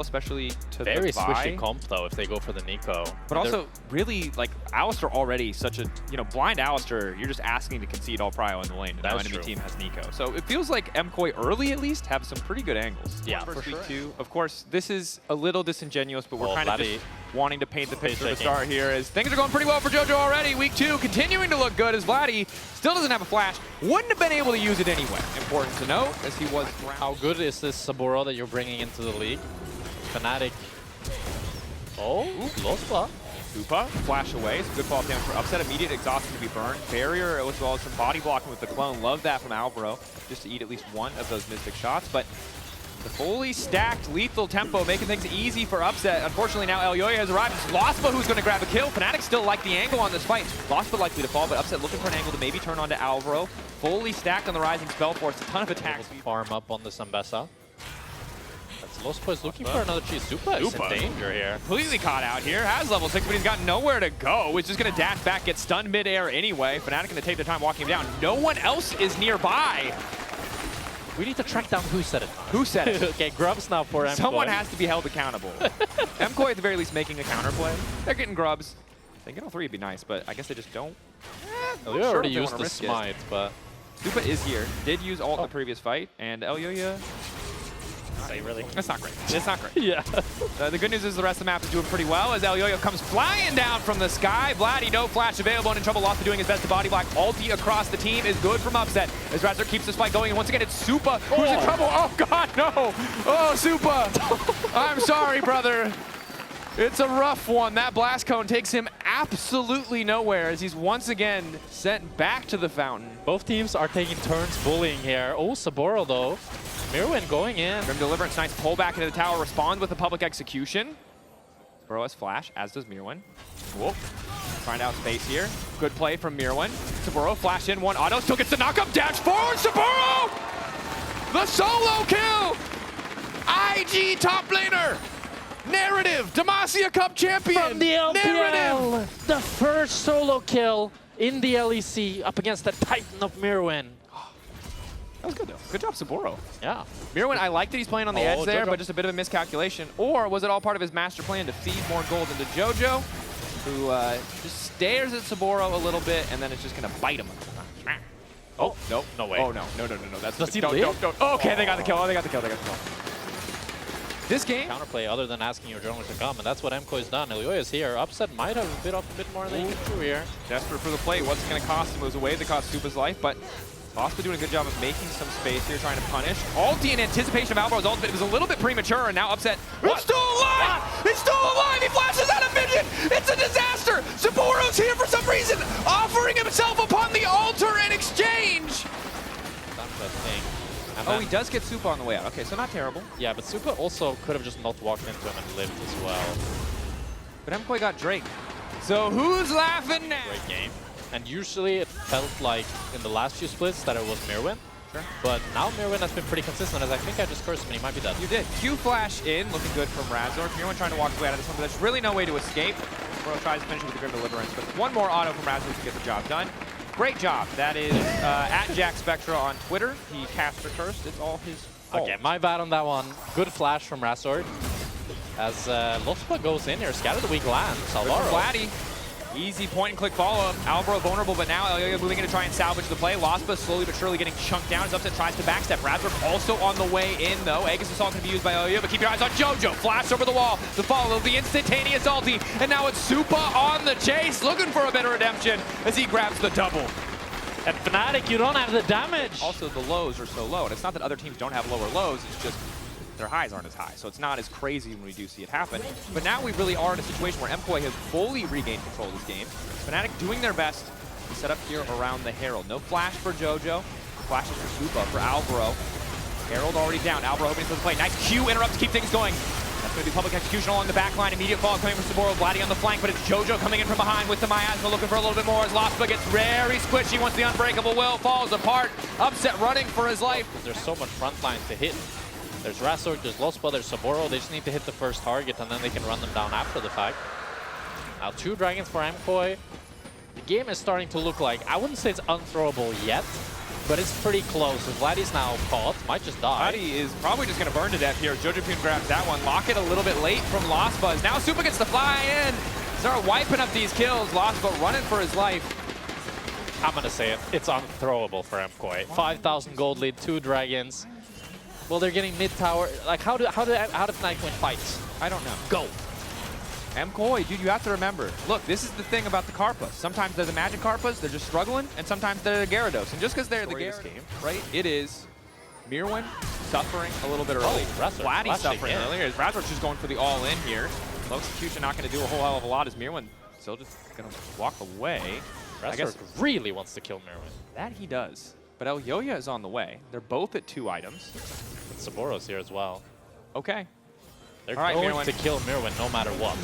especially to very the buy. swishy comp though if they go for the Nico. But also, really, like, Alistar already such a, blind Alistar, you're just asking to concede all prio in the lane, and now enemy team has Nico. So it feels like MKOI early, at least, have some pretty good angles. Yeah, for sure. Two. Of course, this is a little disingenuous, but we're kind of just wanting to paint the picture to start here, as things are going pretty well for JoJo already. Week 2 continuing to look good, as Vladdy still doesn't have a flash. Wouldn't have been able to use it anyway. Important to note, as he was... How good is this Saburo that you're bringing into the league? Fnatic. Oh, Lospa. Upa, flash away. It's a good fall damage for Upset. Immediate exhaustion to be burned. Barrier as well as some body blocking with the clone. Love that from Alvaro, just to eat at least one of those Mystic shots. But the fully stacked lethal tempo making things easy for Upset. Unfortunately, now Elyoya has arrived. It's Lospa who's going to grab a kill. Fnatic still like the angle on this fight. Lospa likely to fall, but Upset looking for an angle to maybe turn onto Alvaro. Fully stacked on the Rising Spell Force. A ton of attacks. Farm up on the Zambesa. Lospa is looking for another cheese. Supa is in danger here. Completely caught out here. Has level 6, but he's got nowhere to go. He's just going to dash back, get stunned mid-air anyway. Fnatic going to take their time walking him down. No one else is nearby. We need to track down who said it. Who said it? Okay, grubs now for MCOY. Someone has to be held accountable. MCOY at the very least making a counterplay. They're getting grubs. If they get all 3, it'd be nice, but I guess they just don't. They already used the smite, but... Supa is here. Did use ult in the previous fight, and Elyoya... Really? That's not great. It's not great. Yeah. The good news is the rest of the map is doing pretty well as Elyoya comes flying down from the sky. Vladdy, no flash available and in trouble. Lospa doing his best to body block. Ulti across the team is good from Upset as Razor keeps this fight going. And once again, it's Supa who's in trouble. Oh, God, no. Oh, Supa. I'm sorry, brother. It's a rough one. That blast cone takes him absolutely nowhere as he's once again sent back to the fountain. Both teams are taking turns bullying here. Oh, Saburo, though. Mirwin going in. Grim Deliverance, nice pull back into the tower, respond with a public execution. Saburo has flash, as does Mirwin. Whoop. Find out space here. Good play from Mirwin. Saburo flash in, one auto, still gets the knockup, dash forward, Saburo! The solo kill! IG top laner! Narrative, Demacia Cup champion! From the LPL, Narrative! the first solo kill in the LEC up against the Titan of Mirwin. That was good, though. Good job, Saburo. Yeah. Mirwin, I like that he's playing on the edge there, but just a bit of a miscalculation. Or was it all part of his master plan to feed more gold into JoJo, who just stares at Saburo a little bit, and then it's just going to bite him. Oh, nope. No way. Oh, no. No. That's Does he don't. Okay, they got the kill. Oh, they got the kill. This game... Counterplay other than asking your journalist to come, and that's what MCOY's done. Elyoya is here. Upset might have bit off a bit more than he can do here. Desperate for the play. What's it going to cost him? It was a way that cost Supa's life, but... Lospa doing a good job of making some space here, trying to punish. Ulti in anticipation of Alvaro's ult, but it was a little bit premature, and now Upset. It's still alive! It's still alive! He flashes out of vision! It's a disaster! Saburo's here for some reason, offering himself upon the altar in exchange! That's the thing. Oh, he does get Supa on the way out. Okay, so not terrible. Yeah, but Supa also could have just not walked into him and lived as well. But MKOI got Drake. So who's laughing now? Great game. And usually it felt like in the last few splits that it was Mirwin. Sure. But now Mirwin has been pretty consistent, as I think I just cursed him and he might be dead. You did. Q flash in, looking good from Razor. Mirwin trying to walk his way out of this one, but there's really no way to escape. Bro tries to finish with the Grim Deliverance, but one more auto from Razor to get the job done. Great job. That is at Jack Spectra on Twitter. He cast for cursed. It's all his fault. Okay, my bad on that one. Good flash from Razor. As Lospa goes in here, Scatter the Weak lands. Alvaro. Vladdy. Easy point and click follow-up. Alvaro vulnerable, but now Elyoya moving in to try and salvage the play. Lospa slowly but surely getting chunked down as Upset tries to backstep. Razor also on the way in, though. Aegis Assault can be used by Elyoya, but keep your eyes on JoJo. Flash over the wall to follow the instantaneous ulti. And now it's Supa on the chase, looking for a bit of redemption as he grabs the double. At Fnatic, you don't have the damage. Also, the lows are so low, and it's not that other teams don't have lower lows, it's just their highs aren't as high, so it's not as crazy when we do see it happen. But now we really are in a situation where MKOI has fully regained control of this game. Fnatic doing their best to set up here around the Herald. No flash for JoJo. Flashes for Supa, for Alvaro. Herald already down. Alvaro hoping for the play. Nice Q interrupt to keep things going. That's going to be public execution along the back line. Immediate fall coming from Saburo. Vladdy on the flank, but it's JoJo coming in from behind with the miasma, looking for a little bit more as Lospa gets very squishy once the unbreakable will falls apart. Upset running for his life. There's so much front line to hit. There's Razor, there's Lospa, there's Saburo. They just need to hit the first target and then they can run them down after the fact. Now 2 dragons for MKOI. The game is starting to look like, I wouldn't say it's unthrowable yet, but it's pretty close. If Vladdy's now caught, might just die. Vladdy is probably just going to burn to death here. JoJoPune grabs that one. Locket a little bit late from Lost Buzz. Now Supa gets to fly in. Start wiping up these kills. Lost Buzz running for his life. I'm going to say it. It's unthrowable for MKOI. 5,000 gold lead, 2 dragons. Well, they're getting mid tower. Like, how do Fnatic win fights? I don't know. Go. MKOI, dude, you have to remember. Look, this is the thing about the Karpas. Sometimes they're the Magic Karpas, they're just struggling, and sometimes they're the Gyarados. And just because they're the Gyarados game, right, it is Mirwin suffering a little bit early. Vladdy suffering earlier. Razor's just going for the all-in here. Low execution not going to do a whole hell of a lot as Mirwin still just going to walk away. Razor I guess really wants to kill Mirwin. That he does. But Elyoya is on the way. They're both at 2 items. Saboro's here as well. Okay. They're going to kill Mirwin no matter what.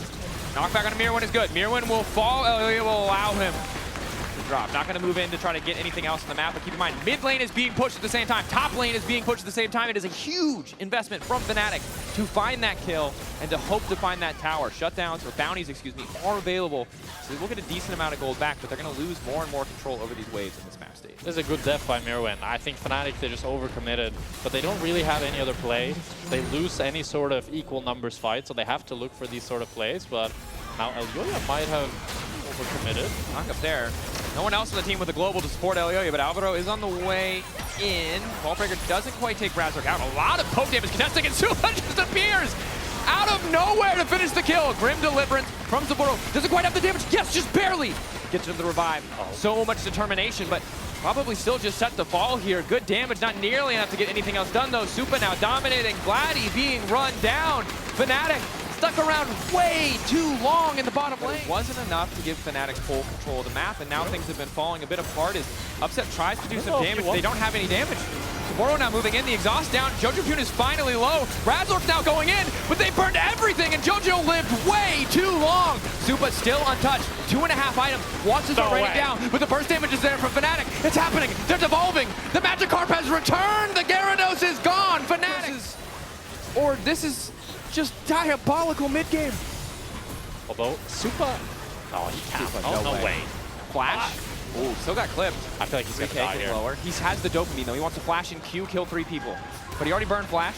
Knockback on Mirwin is good. Mirwin will fall. Elyoya will allow him to drop. Not going to move in to try to get anything else on the map, but keep in mind, mid lane is being pushed at the same time. Top lane is being pushed at the same time. It is a huge investment from Fnatic to find that kill and to hope to find that tower. Shutdowns, or bounties, excuse me, are available. So they will get a decent amount of gold back, but they're going to lose more and more control over these waves in this map stage. This is a good def by Mirwin. I think Fnatic, they're just overcommitted, but they don't really have any other play. They lose any sort of equal numbers fight, so they have to look for these sort of plays, but now Elyoya might have overcommitted. Knock up there. No one else on the team with a global to support Elyoya, but Alvaro is on the way in. Ballbreaker doesn't quite take Razork out. A lot of poke damage contesting, and Supa just appears out of nowhere to finish the kill. Grim Deliverance from Saburo. Doesn't quite have the damage. Yes, just barely. Gets to the revive. So much determination, but probably still just set to fall here. Good damage, not nearly enough to get anything else done, though. Supa now dominating. Vladdy being run down. Fnatic stuck around way too long in the bottom lane. It wasn't enough to give Fnatic full control of the map, and now things have been falling a bit apart as Upset tries to do some damage. They don't have any damage. Saburo now moving in, the exhaust down. JoJoPune is finally low. Razork's now going in, but they burned everything, and JoJo lived way too long. Supa still untouched. 2.5 items. Wants to start raining down, but the first damage is there from Fnatic. It's happening. They're devolving. The Magikarp has returned. The Gyarados is gone. Fnatic. This is just diabolical mid-game. Although Supa, he can't. No way. Flash. Ooh, still got clipped. I feel like he's going to die here. Lower. He has the dopamine, though. He wants to flash in Q, kill 3 people. But he already burned flash.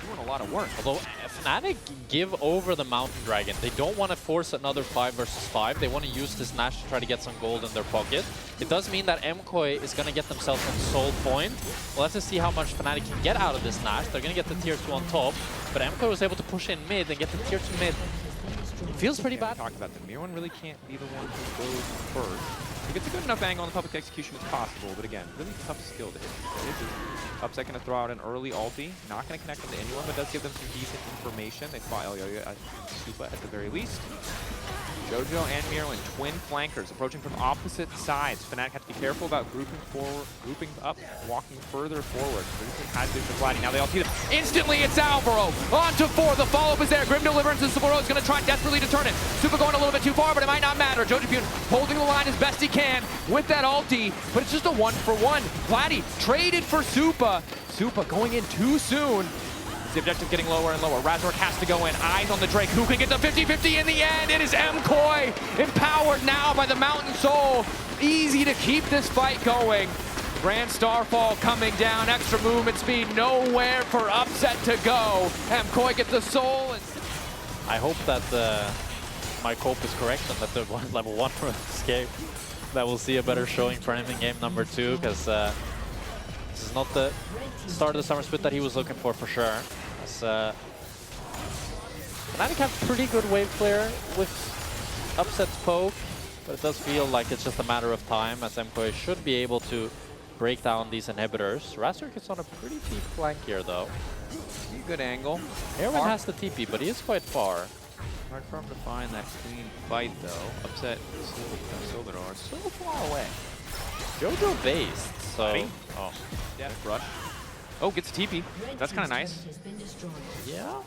Doing a lot of work. Although Fnatic give over the Mountain Dragon. They don't want to force another 5 versus 5. They want to use this Nash to try to get some gold in their pocket. It does mean that MKOI is going to get themselves on soul point. We'll have to see how much Fnatic can get out of this Nash. They're going to get the tier 2 on top. But MKOI was able to push in mid and get the tier 2 mid. It feels pretty bad. Talked about the Mirwin really can't be the one who goes first. He gets a good enough angle on the public execution as possible, but again, really tough skill to hit. Upset going to throw out an early ulti. Not going to connect them to anyone, but does give them some decent information. They spot Elyoya at Supa at the very least. JoJo and Mirwin, twin flankers, approaching from opposite sides. Fnatic have to be careful about grouping forward, grouping up, walking further forward. Has been for Vladdy. Now they all see them. Instantly, it's Alvaro. On to 4. The follow-up is there. Grim Deliverance and Saburo is going to try desperately to turn it. Supa going a little bit too far, but it might not matter. JoJoPune holding the line as best he can with that ulti, but it's just a 1-for-1. Vladdy traded for Supa. Supa going in too soon. The objective getting lower and lower. Razork has to go in. Eyes on the Drake. Who can get the 50-50 in the end? It is MKOI, empowered now by the Mountain Soul. Easy to keep this fight going. Grand Starfall coming down. Extra movement speed. Nowhere for Upset to go. MKOI gets the Soul. I hope that my cope is correct and that the level 1 for escape, that we'll see a better showing for him in game number 2, because this is not the start of the summer split that he was looking for sure. Fnatic have pretty good wave clear with Upset's poke, but it does feel like it's just a matter of time, as MKOI should be able to break down these inhibitors. Razork is on a pretty deep flank here, though. Good angle. Erwin has the TP, but he is quite far. Hard for him to find that clean fight, though. Upset Silvador so far away. JoJo based, so... Death rush. Oh, gets a TP. That's kind of nice. Yeah.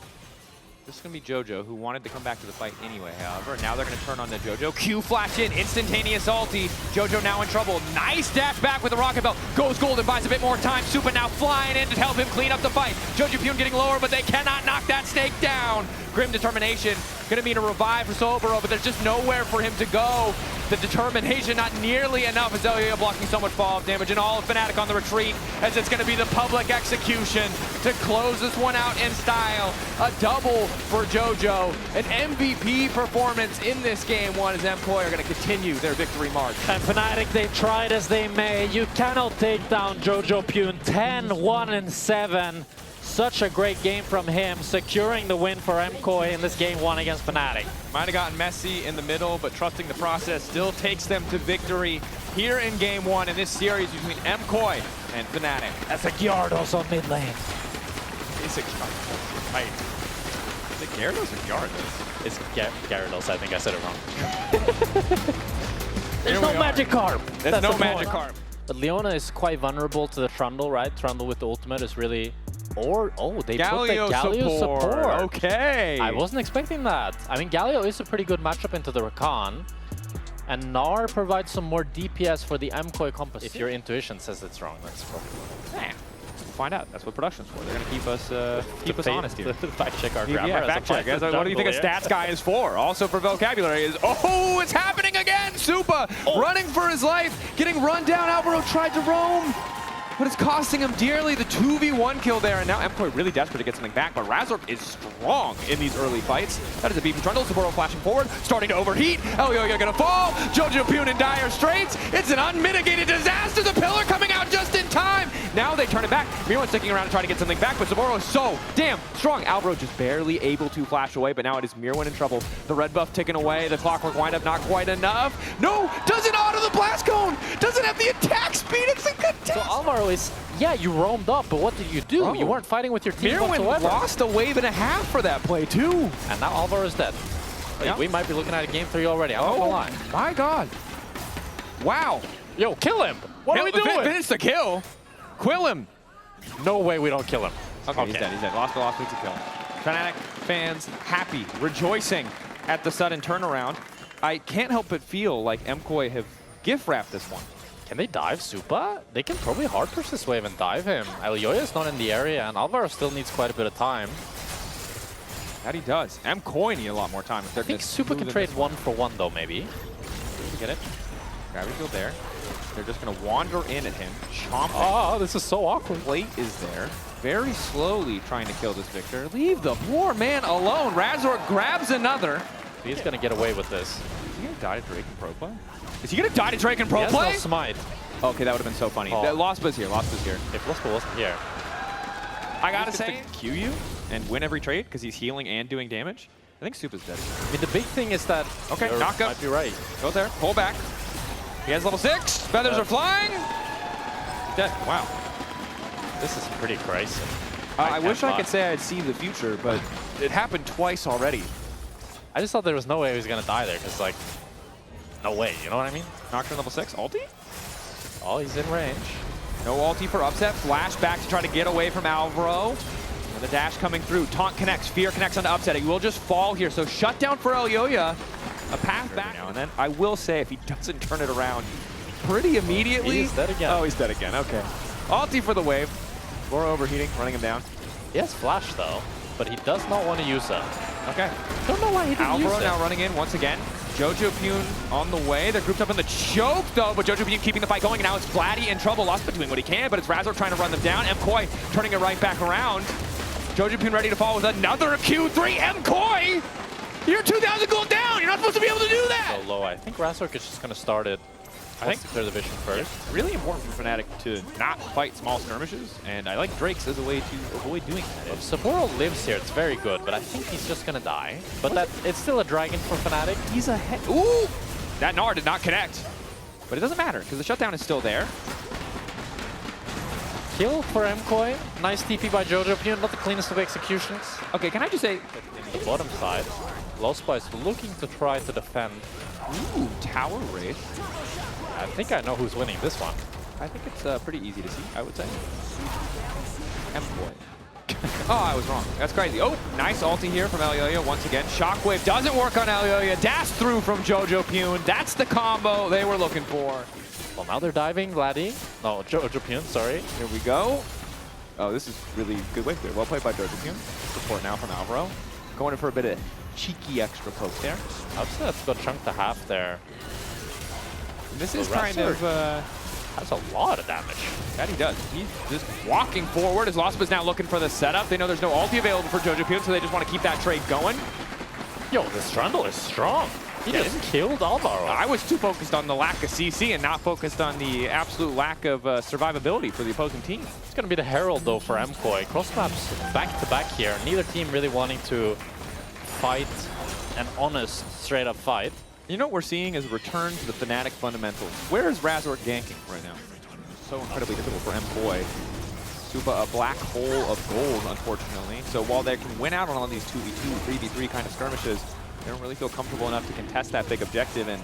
This is going to be JoJo, who wanted to come back to the fight anyway, however. And now they're going to turn on the JoJo. Q flash in, instantaneous ulti. JoJo now in trouble. Nice dash back with the rocket belt. Goes gold and buys a bit more time. Supa now flying in to help him clean up the fight. JoJoPune getting lower, but they cannot knock that snake down. Grim determination. Gonna mean a revive for Sobero, but there's just nowhere for him to go. The determination not nearly enough as LEC blocking so much fall damage, and all of Fnatic on the retreat as it's gonna be the public execution to close this one out in style. A double for JoJo, an MVP performance in this game one as MCOY are gonna continue their victory march. And Fnatic, they tried as they may. You cannot take down JoJo Pune. 10-1-7. Such a great game from him, securing the win for MKOI in this game one against Fnatic. Might have gotten messy in the middle, but trusting the process still takes them to victory here in game one in this series between MKOI and Fnatic. That's a Gyarados on mid lane. It's a Gyarados. Is it Gyarados or Gyarados? It's Gyarados, I think I said it wrong. There's no Magikarp. There's no Magikarp. But Leona is quite vulnerable to the Trundle, right? Trundle with the ultimate is really... Or, oh, they put the Galio support. Okay. I wasn't expecting that. I mean, Galio is a pretty good matchup into the Rakan. And Gnar provides some more DPS for the MKOI composition. If your intuition says it's wrong, that's probably... Man, we'll find out. That's what production's for. They're going to keep us honest here. Fact check our grammar. Yeah, fact check. What do you think a stats guy is for? Also for vocabulary is, oh, it's happening again! Supa running for his life, getting run down. Alvaro tried to roam, but it's costing him dearly. The 2v1 kill there, and now MKOI really desperate to get something back, but Razork is strong in these early fights. That is a beefy Trundle. Saburo flashing forward, starting to overheat. LEC gonna fall. JoJo Pune in dire straits. It's an unmitigated disaster. The pillar coming out just in time. Now they turn it back. Mirwan sticking around to try to get something back, but Saburo is so damn strong. Alvaro just barely able to flash away, but now it is Mirwan in trouble. The red buff ticking away. The clockwork windup not quite enough. No, doesn't auto the blast cone. Doesn't have the attack speed. It's a contest. So Alvaro is, yeah, you roamed up, but what did you do? Oh. You weren't fighting with your team Mirwan whatsoever. lost a wave and a half for that play too. And now Alvaro is dead. Yep. We might be looking at a game 3 already. I'm not gonna lie. My God. Wow. Yo, kill him. What are we doing? Finish the kill. Quill him. No way we don't kill him. Okay, he's dead. He's dead. Lost week to kill. Fnatic fans happy, rejoicing at the sudden turnaround. I can't help but feel like MKOI have gift wrapped this one. Can they dive Supa? They can probably hard push this wave and dive him. Elyoya is not in the area, and Alvaro still needs quite a bit of time. That he does. MKOI need a lot more time. If they're I think Supa can trade 1-for-1 though, maybe. Get it? Gravity field there. They're just going to wander in at him, chomping. Oh, this is so awkward. Plate is there. Very slowly trying to kill this Victor. Leave the poor man alone. Razork grabs another. He's going to get away with this. Is he going to die to Drake and Pro Play? Is he going to die to Drake and Pro He Play? has no smite. Okay, that would have been so funny. Oh. Lospa's here. Lospa's here. If Lospa wasn't here. I got to say, Q you and win every trade because he's healing and doing damage. I think Supa's dead. I mean, the big thing is that... Okay, knock up. Might be right. Go there. Pull back. He has level 6. Feathers are flying. Dead. Wow. This is pretty crazy. I wish I could say I'd see the future, but it happened twice already. I just thought there was no way he was going to die there, because, like, no way, you know what I mean? Nocturne level 6. Ulti? Oh, he's in range. No ulti for upset. Flash back to try to get away from Alvaro. And the dash coming through. Taunt connects. Fear connects on the upset. He will just fall here. So shut down for LEC. A path back now and then. I will say, if he doesn't turn it around pretty immediately. He's dead again. Oh, he's dead again. Okay. Ulti for the wave. More overheating, running him down. He has flash, though, but he does not want to use it. Okay. Don't know why he didn't use Alvaro it. now running in once again. JoJo Pune on the way. They're grouped up in the choke, though, but JoJo Pune keeping the fight going. And now it's Vladdy in trouble. Lospa doing what he can, but it's Razork trying to run them down. MKOI turning it right back around. JoJo Pune ready to fall with another Q3. MKOI! You're 2,000 gold down! You're not supposed to be able to do that! So low. I think Razork is just going to start it. I think to clear the vision first. Really important for Fnatic to not fight small skirmishes, and I like Drake's as a way to avoid doing that. If Saburo lives here, it's very good, but I think he's just going to die. But that it's still a dragon for Fnatic. He's ahead. Ooh! That Gnar did not connect. But it doesn't matter, because the shutdown is still there. Kill for MKOI. Nice TP by JoJo Pune, not the cleanest of executions. Okay, can I just say... In the bottom side, Lospa is looking to try to defend. Ooh, Tower Wraith. I think I know who's winning this one. I think it's pretty easy to see, I would say. MCOY. Oh, I was wrong. That's crazy. Oh, nice ulti here from LEC once again. Shockwave doesn't work on LEC. Dash through from JoJo Pune. That's the combo they were looking for. Well, now they're diving, Vladdy. No, JoJo Pune, sorry. Here we go. Oh, this is really good wave clear. Well played by JoJo Pune. Support now from Alvaro. Going in for a bit of cheeky extra poke there. Upset's got chunk to half there. And this is kind of... That's a lot of damage. That he does. He's just walking forward as Lospa's now looking for the setup. They know there's no ulti available for JoJo, so they just want to keep that trade going. Yo, this Trundle is strong. He just killed Alvaro. I was too focused on the lack of CC and not focused on the absolute lack of survivability for the opposing team. It's going to be the Herald, though, for MKOI. Cross maps back-to-back here. Neither team really wanting to fight an honest, straight-up fight. You know what we're seeing is a return to the Fnatic fundamentals. Where is Razork ganking right now? So incredibly difficult for MKOI. Supa, a black hole of gold, unfortunately. So while they can win out on these 2v2, 3v3 kind of skirmishes, they don't really feel comfortable enough to contest that big objective. And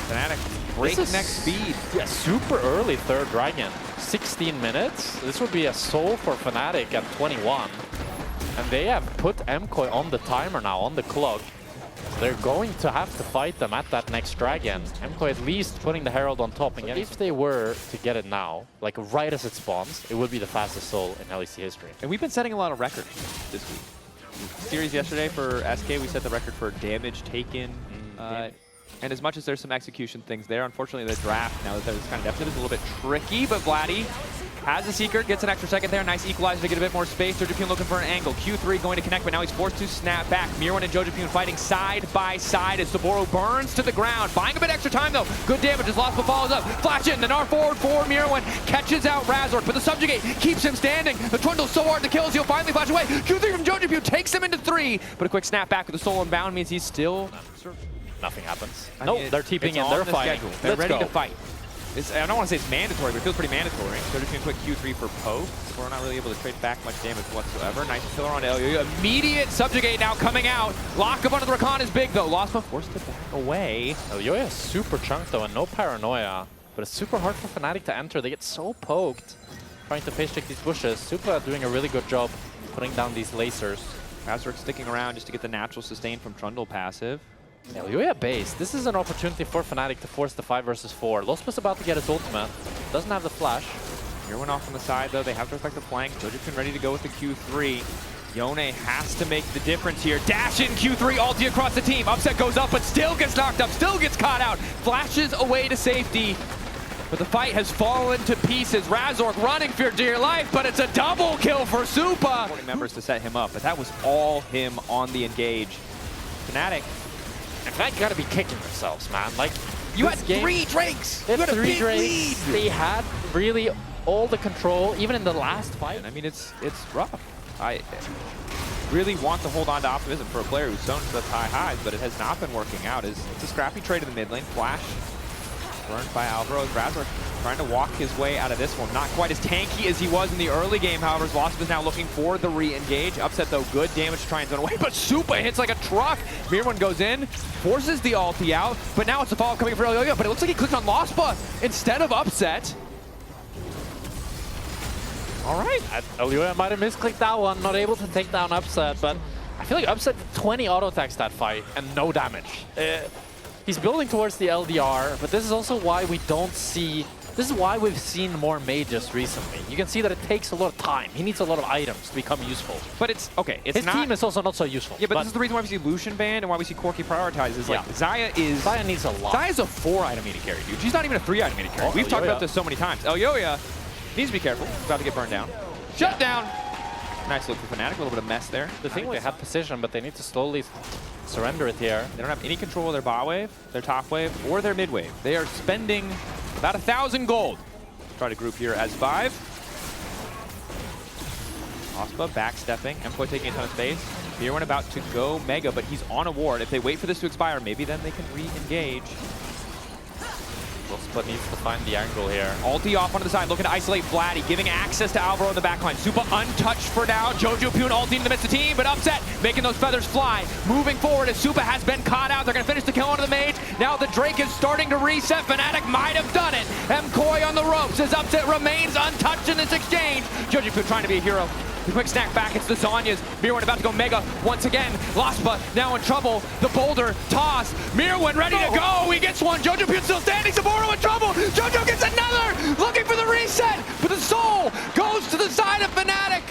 Fnatic breakneck speed. Yeah, super early third dragon. 16 minutes. This would be a soul for Fnatic at 21. And they have put MKOI on the timer now, on the clock. They're going to have to fight them at that next dragon. MKOI at least putting the Herald on top. And if they were to get it now, like right as it spawns, it would be the fastest soul in LEC history. And we've been setting a lot of records this week. Series yesterday for SK, we set the record for damage taken. And as much as there's some execution things there, unfortunately the draft, now that there's kind of deficit, is a little bit tricky, but Vladdy has a Seeker, gets an extra second there. Nice equalizer to get a bit more space. JoJo looking for an angle. Q3 going to connect, but now he's forced to snap back. Mirwan and JoJo fighting side by side as Saboro burns to the ground. Buying a bit extra time though. Good damage as Lospa follows up. Flash in, then R forward for Mirwan. Catches out Razork, but the Subjugate keeps him standing. The Trundle's so hard to kill as he'll finally flash away. Q3 from JoJo takes him into 3, but a quick snap back with the soul unbound means he's still... Nothing happens. Nope, they're TPing in, they're fighting. They're ready to fight. I don't want to say it's mandatory, but it feels pretty mandatory. So just going to quick Q3 for poke. We're not really able to trade back much damage whatsoever. Nice killer on LEC. Immediate Subjugate now coming out. Lock up under the Rakan is big though. Lospa forced to back away. LEC is super chunked though and no paranoia. But it's super hard for Fnatic to enter. They get so poked trying to face check these bushes. Supa doing a really good job putting down these lasers. Razork sticking around just to get the natural sustain from Trundle passive. LEC base. This is an opportunity for Fnatic to force the 5 versus 4. Lospa's about to get his ultimate. Doesn't have the flash. Here went off on the side though. They have to respect the flank. JoJo ready to go with the Q3. Yone has to make the difference here. Dash in Q3, ulti across the team. Upset goes up, but still gets knocked up, still gets caught out. Flashes away to safety. But the fight has fallen to pieces. Razork running for dear life, but it's a double kill for Supa. 40 members to set him up, but that was all him on the engage. Fnatic. In fact, you gotta be kicking themselves, man. Like, you had 3 Drakes. They had had 3 Drakes. Lead. They had really all the control, even in the last fight. I mean, it's rough. I really want to hold on to optimism for a player who's sown such high highs, but it has not been working out. It's a scrappy trade in the mid lane. Flash burned by Alvaro. Razork trying to walk his way out of this one. Not quite as tanky as he was in the early game, however. Wasp is now looking for the re-engage. Upset though, good damage to try and zone away, but Supa hits like a truck. Mirwan goes in, forces the ulti out, but now it's a follow coming for LEC, but it looks like he clicked on Lospa instead of Upset. All right. LEC might have misclicked that one, not able to take down Upset, but I feel like Upset did 20 auto attacks that fight and no damage. He's building towards the LDR, but this is also why we don't see... This is why we've seen more mages recently. You can see that it takes a lot of time. He needs a lot of items to become useful. But it's, okay, it's His not... team is also not so useful. Yeah, but this is the reason why we see Lucian banned and why we see Corki prioritized. Is like, Xayah needs a lot. Xayah's a 4-item meter carry, dude. She's not even a 3-item meter carry. We've talked about this so many times. Elyoya needs to be careful. He's about to get burned down. Shut down! Nice look for Fnatic, a little bit of mess there. The thing they have position, but they need to slowly surrender it here. They don't have any control of their bot wave, their top wave, or their mid wave. They are spending about 1,000 gold. Try to group here as 5. Ospa backstepping, MCOY taking a ton of space. Mirwan about to go mega, but he's on a ward. If they wait for this to expire, maybe then they can re-engage. But needs to find the angle here. Ulti off onto the side, looking to isolate Vladdy, giving access to Alvaro in the backline. Supa untouched for now. JoJo ulti in the midst of the team, but Upset making those feathers fly. Moving forward as Supa has been caught out. They're going to finish the kill onto the mage. Now the Drake is starting to reset. Fnatic might have done it. MKOI on the ropes as Upset remains untouched in this exchange. JoJo trying to be a hero. The quick snack back, it's the Zhonya's. Mirwan about to go mega once again. Lospa now in trouble. The boulder toss. Mirwan ready to go. He gets one. JoJo still standing. Saboro in trouble. JoJo gets another. Looking for the reset. But the soul goes to the side of Fnatic.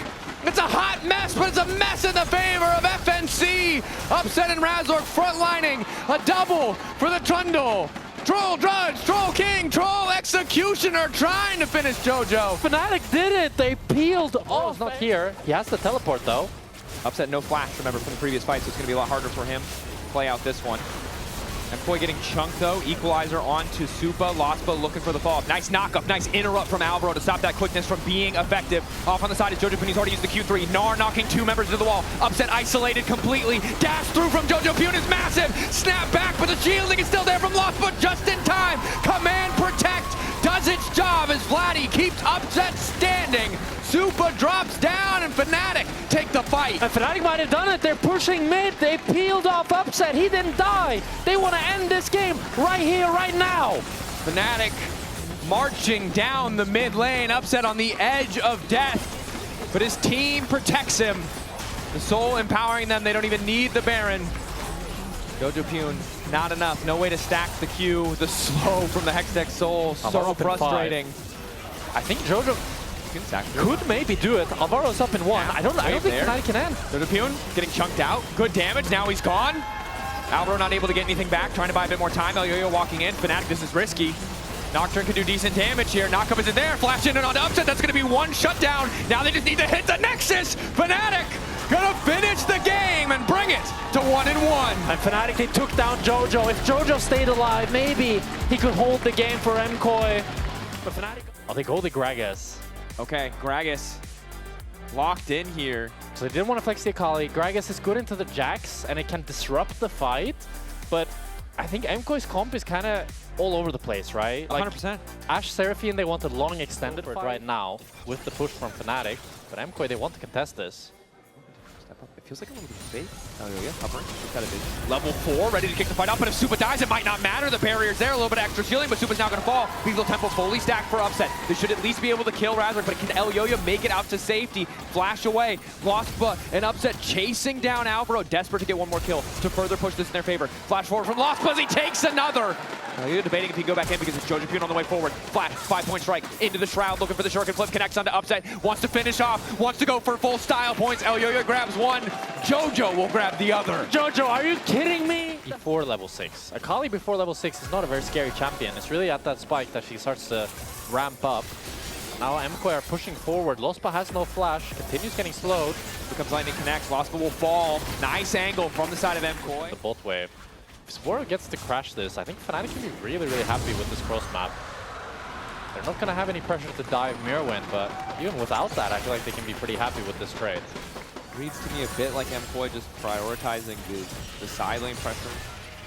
It's a hot mess, but it's a mess in the favor of FNC. Upset and Razork frontlining. A double for the Trundle. Troll Drudge, Troll King, Troll Executioner trying to finish JoJo. Fnatic did it. They peeled off. Not here. He has to teleport though. Upset, no flash, remember, from the previous fight, so it's going to be a lot harder for him to play out this one. MCOY getting chunked, though. Equalizer onto Supa. Lospa looking for the fall. Nice knock-up, nice interrupt from Albro to stop that quickness from being effective. Off on the side is Jojo Pune. He's already used the Q3. Gnar knocking 2 members into the wall. Upset isolated completely. Dash through from Jojo Pune is massive. Snap back, but the shielding is still there from Lospa just in time. Command Protect does its job as Vladdy keeps Upset standing. Supa drops down and Fnatic take the fight. And Fnatic might have done it. They're pushing mid. They peeled off Upset. He didn't die. They want to end this game right here, right now. Fnatic marching down the mid lane. Upset on the edge of death. But his team protects him. The Soul empowering them. They don't even need the Baron. Jojo Pune, not enough. No way to stack the Q. The slow from the Hextech Soul. So frustrating. I think Jojo could maybe do it. Alvaro's up in 1. Yeah, I don't think there. Fnatic can end. Jojo Pune getting chunked out. Good damage. Now he's gone. Alvaro not able to get anything back. Trying to buy a bit more time. Elyoyo walking in. Fnatic, this is risky. Nocturne can do decent damage here. Knockup isn't there. Flash in and on Upset. That's going to be 1 shutdown. Now they just need to hit the Nexus. Fnatic gonna finish the game and bring it to 1-1. And Fnatic, they took down JoJo. If JoJo stayed alive, maybe he could hold the game for MCOY. But Fnatic, oh, they go the Gragas. Okay, Gragas locked in here. So they didn't want to flex the Akali. Gragas is good into the Jax, and it can disrupt the fight. But I think MCOY's comp is kind of all over the place, right? 100%. Ashe Seraphine, they want a long extended fight right now with the push from Fnatic. But MCOY, they want to contest this. It feels like a little bit fake. Elyoyo hovering. He's got a big level 4, ready to kick the fight up. But if Supa dies, it might not matter. The barrier's there, a little bit of extra shielding, but Supa's now going to fall. Beagle Temple fully stacked for Upset. They should at least be able to kill Razork, but can Elyoyo make it out to safety? Flash away. Lospa and Upset chasing down Alvaro, desperate to get 1 more kill to further push this in their favor. Flash forward from Lospa as he takes another. Elyoyo debating if he can go back in because it's Jojo Pune on the way forward. Flash, 5-point strike into the Shroud, looking for the Shuriken flip, connects onto Upset, wants to finish off, wants to go for full style points. Elyoyo grabs 1. JoJo will grab the other. JoJo, are you kidding me? Before level 6. Akali before level 6 is not a very scary champion. It's really at that spike that she starts to ramp up. Now MCOY are pushing forward. Lospa has no flash, continues getting slowed. Becomes lightning connects, Lospa will fall. Nice angle from the side of MCOY. The bot wave. If Sporo gets to crash this, I think Fnatic can be really, really happy with this cross map. They're not going to have any pressure to dive Mirrorwind, but even without that, I feel like they can be pretty happy with this trade. Reads to me a bit like MCOY just prioritizing the side lane pressure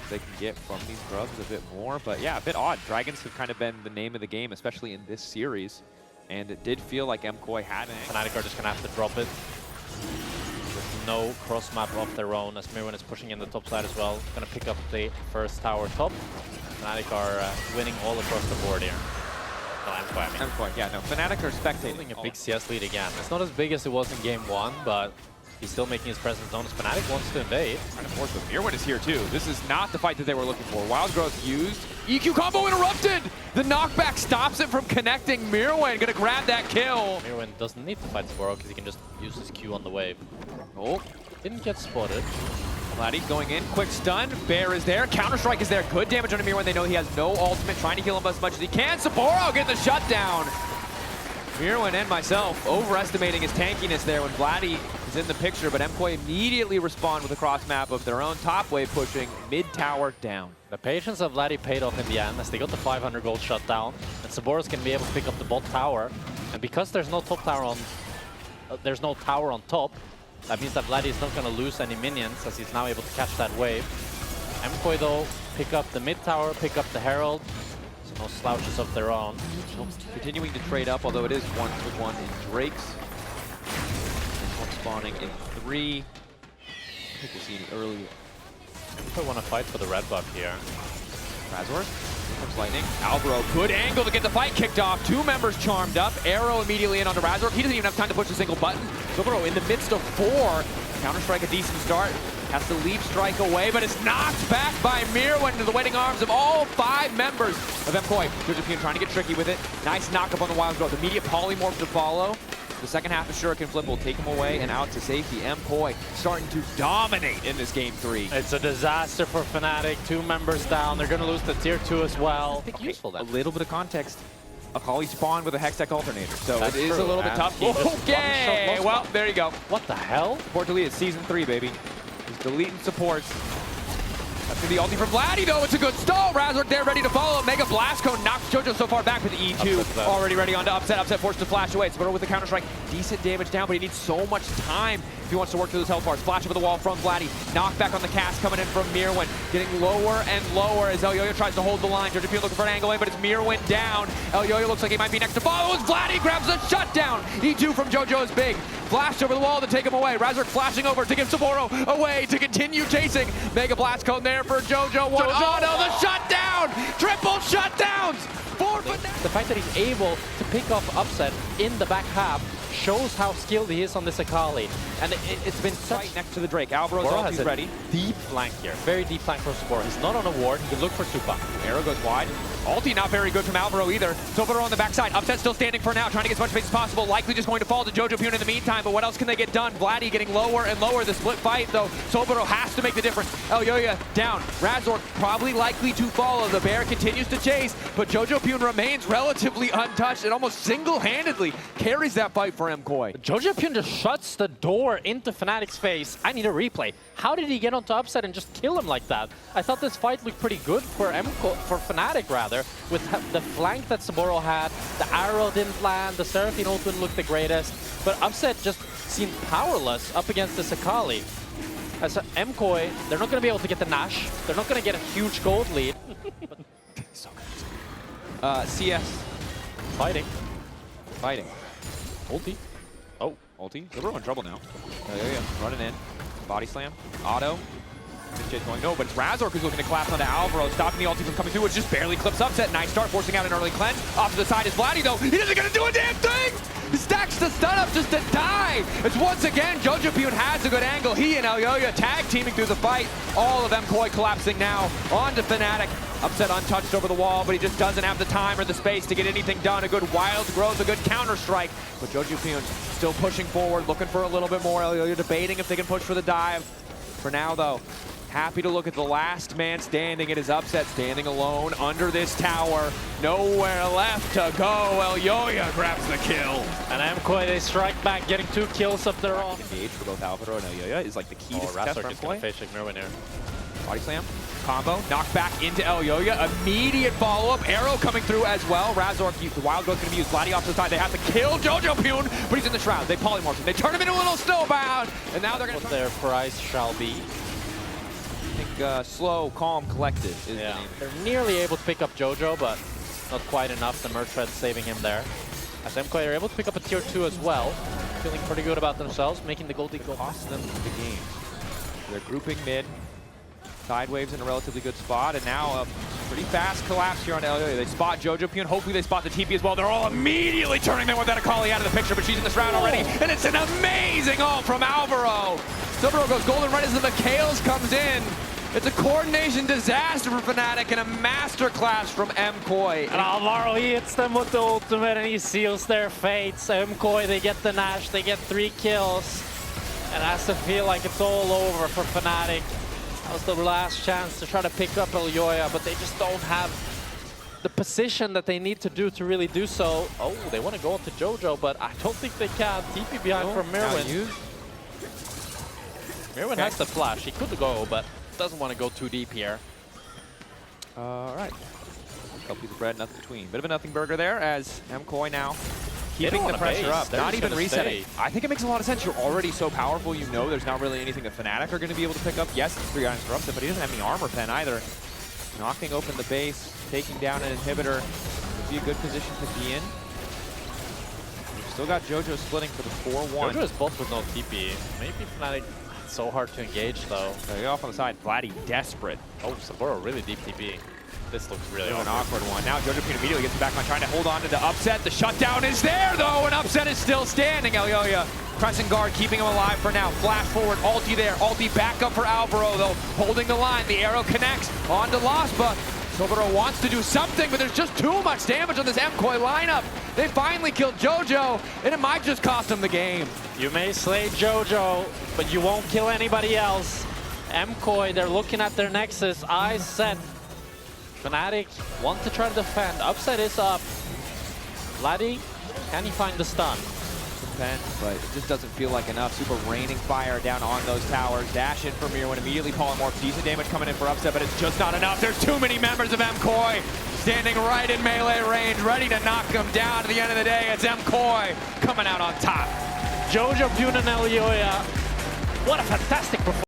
they can get from these grubs a bit more. But yeah, a bit odd. Dragons have kind of been the name of the game, especially in this series. And it did feel like MCOY had it. Fnatic are just going to have to drop it. With no cross map of their own, as Mirrorwind is pushing in the top side as well. Going to pick up the first tower top. Fnatic are winning all across the board here. No, MCOY, I mean. MCOY, yeah, no. Fnatic are spectating. Holding a big CS lead again. It's not as big as it was in game 1, but he's still making his presence known as Fnatic wants to invade. Trying to force, but Mirrorwind is here too. This is not the fight that they were looking for. Wild Growth used. EQ combo interrupted! The knockback stops it from connecting. Mirrorwind gonna grab that kill. Mirrorwind doesn't need to fight Sporo because he can just use his Q on the wave. Oh, Didn't get spotted. Vladdy going in, quick stun. Bear is there, Counter-Strike is there. Good damage on Mirrorwind. They know he has no ultimate, trying to kill him as much as he can. Saboro get the shutdown. Mirrorwind and myself overestimating his tankiness there when Vladdy is in the picture, but MCOY immediately respond with a cross map of their own, top wave pushing, mid tower down. The patience of Vladdy paid off in the end as they got the 500 gold shutdown, and Saboros can be able to pick up the bot tower. And because there's no top tower on, there's no tower on top, that means that Vladdy is not going to lose any minions as he's now able to catch that wave. MCOY though pick up the mid tower, pick up the Herald. So no slouches of their own. Continuing to trade up, although it is 1-1 in Drake's. One spawning in 3. I think we'll see any early. I want to fight for the red buff here. Razork, here comes Lightning. Alvaro, good angle to get the fight kicked off. 2 members charmed up. Arrow immediately in onto Razork. He doesn't even have time to push a single button. Alvaro in the midst of 4. Counter-Strike a decent start. Has to leap strike away, but it's knocked back by Mirrorwind into the waiting arms of all 5 members of MCOY. Jojo Pune trying to get tricky with it. Nice knock up on the Wild Growth. Immediate polymorph to follow. The second half of Shuriken Flip will take him away and out to safety. MKOI starting to dominate in this game 3. It's a disaster for Fnatic. 2 members down. They're going to lose the tier 2 as well. Okay, useful, a little bit of context. Akali spawned with a Hextech alternator, so That's it is true, a little bit man. tough. He just Okay, one-shot well, lost. there you go. What the hell? Support delete, it's Season 3, baby. He's deleting supports. That's gonna be ulti from Vladdy, though. It's a good stall. Razork there, ready to follow. Mega Blast Cone knocks JoJo so far back with the E2. Already ready on to Upset. Upset forced to flash away. Saburo with the Counter-Strike. Decent damage down, but he needs so much time if he wants to work through those health bars. Flash over the wall from Vladdy. Knockback on the cast coming in from Mirwin. Getting lower and lower as Elyoya tries to hold the line. JoJo looking for an angle in, but it's Mirwin down. Elyoya looks like he might be next to follow as Vladdy grabs the shutdown. E2 from JoJo is big. Flashed over the wall to take him away. Razork flashing over to give Saburo away to continue chasing. Mega Blast Cone there for JoJo. One auto, the shutdown! Triple shutdowns! For Fnatic. The fact that he's able to pick up Upset in the back half shows how skilled he is on this Akali. And it's been such... Right next to the Drake. Alvaro's Saburo ulti's has a ready. deep flank here. Very deep flank from Saburo. He's not on a ward. He can look for Supa. Arrow goes wide. Ulti not very good from Alvaro either. Saburo on the backside. Upset still standing for now, trying to get as much space as possible. Likely just going to fall to JoJo Pune in the meantime, but what else can they get done? Vladdy getting lower and lower. The split fight, though. Saburo has to make the difference. Elyoya down. Razork probably likely to follow. The bear continues to chase, but JoJo Pune remains relatively untouched and almost single-handedly carries that fight for MKOI. JoJo Pune just shuts the door into Fnatic's face. I need a replay. How did he get onto Upset and just kill him like that? I thought this fight looked pretty good for Fnatic rather, with the flank that Saburo had. The arrow didn't land, the Seraphine ult didn't look the greatest, but Upset just seemed powerless up against this Akali. As MKOI, they're not going to be able to get the Nash. They're not going to get a huge gold lead. So good. CS. Fighting. Fighting. Ulti. Oh, ulti. Saburo in trouble now. Elyoya running in. Body slam. Auto. This shit's going no, but it's Razork who's looking to collapse onto Alvaro, stopping the ulti from coming through, which just barely clips Upset. Nice start, forcing out an early cleanse. Off to the side is Vladdy, though. He isn't going to do a damn thing! He stacks the stun up just to die. It's once again, JoJo Pune has a good angle. He and Elyoya tag teaming through the fight. All of MKOI collapsing now onto Fnatic. Upset untouched over the wall, but he just doesn't have the time or the space to get anything done. A good wild growth, a good counter strike. But JoJo Pune still pushing forward, looking for a little bit more. Elyoya debating if they can push for the dive. For now, though, happy to look at the last man standing. It is Upset standing alone under this tower. Nowhere left to go. Elyoya grabs the kill. And MKOI, they strike back, getting 2 kills of their own. Engage for both Alvaro and Elyoya is like the key to success for Razork is going MKOI. to face check Mirwin here. Body slam, combo, knock back into Elyoya. Immediate follow-up, arrow coming through as well. Razork, the wild growth's going to be used. Vladdy off to the side. They have to kill JoJo Pune, but he's in the shroud. They polymorph him. They turn him into a little snowbound, and now they're going to... What their prize shall be. I think slow, calm, collected is the name. They're nearly able to pick up JoJo, but not quite enough. The Merc Thread saving him there. As MKOI are able to pick up a tier 2 as well. Feeling pretty good about themselves, making the gold lead go. Cost them the game. They're grouping mid. Side waves in a relatively good spot, and now a pretty fast collapse here on Elyoya. They spot JoJo Pune. Hopefully they spot the TP as well. They're all immediately turning them with that Akali out of the picture, but she's in this round already, and it's an amazing ult from Alvaro. Saburo goes golden right as the McHale's comes in. It's a coordination disaster for Fnatic and a masterclass from MKOI. And Alvaro, he hits them with the ultimate and he seals their fates. MKOI, they get the Nash, they get 3 kills. And it has to feel like it's all over for Fnatic. That was the last chance to try to pick up Elyoya, but they just don't have the position that they need to do to really do so. Oh, they want to go up to JoJo, but I don't think they can. TP behind from Mirwin. Mirwin has the flash. He could go, but doesn't want to go too deep here. All right. Couple piece of bread, nothing between. Bit of a nothing burger there as MKOI now keeping the pressure up. They're not even resetting. I think it makes a lot of sense. You're already so powerful, you know there's not really anything that Fnatic are going to be able to pick up. Yes, it's 3 irons for Upset, but he doesn't have any armor pen either. Knocking open the base, taking down an inhibitor would be a good position to be in. We've still got JoJo splitting for the 4-1. JoJo is both with no TP. Maybe Fnatic, it's so hard to engage though. They off on the side. Vladdy desperate. Oh, Saburo really deep TP. This looks really an awkward one. Now JoJo Pune immediately gets back on trying to hold on to the Upset. The shutdown is there though, and Upset is still standing. Elyoya pressing guard, keeping him alive for now. Flash forward, ulti there. Ulti back up for Alvaro though, holding the line. The arrow connects onto Laspa. Saburo wants to do something, but there's just too much damage on this MKOI lineup. They finally killed JoJo, and it might just cost them the game. You may slay JoJo, but you won't kill anybody else. MCOY, they're looking at their Nexus. Eyes set. Fnatic want to try to defend. Upset is up. Laddie, can he find the stun? But it just doesn't feel like enough. Super raining fire down on those towers. Dash in for Mirwin, immediately polymorph. Decent damage coming in for Upset, but it's just not enough. There's too many members of MCOY standing right in melee range, ready to knock them down. At the end of the day, it's MCOY coming out on top. JoJo, Pune, and Elioya. What a fantastic performance.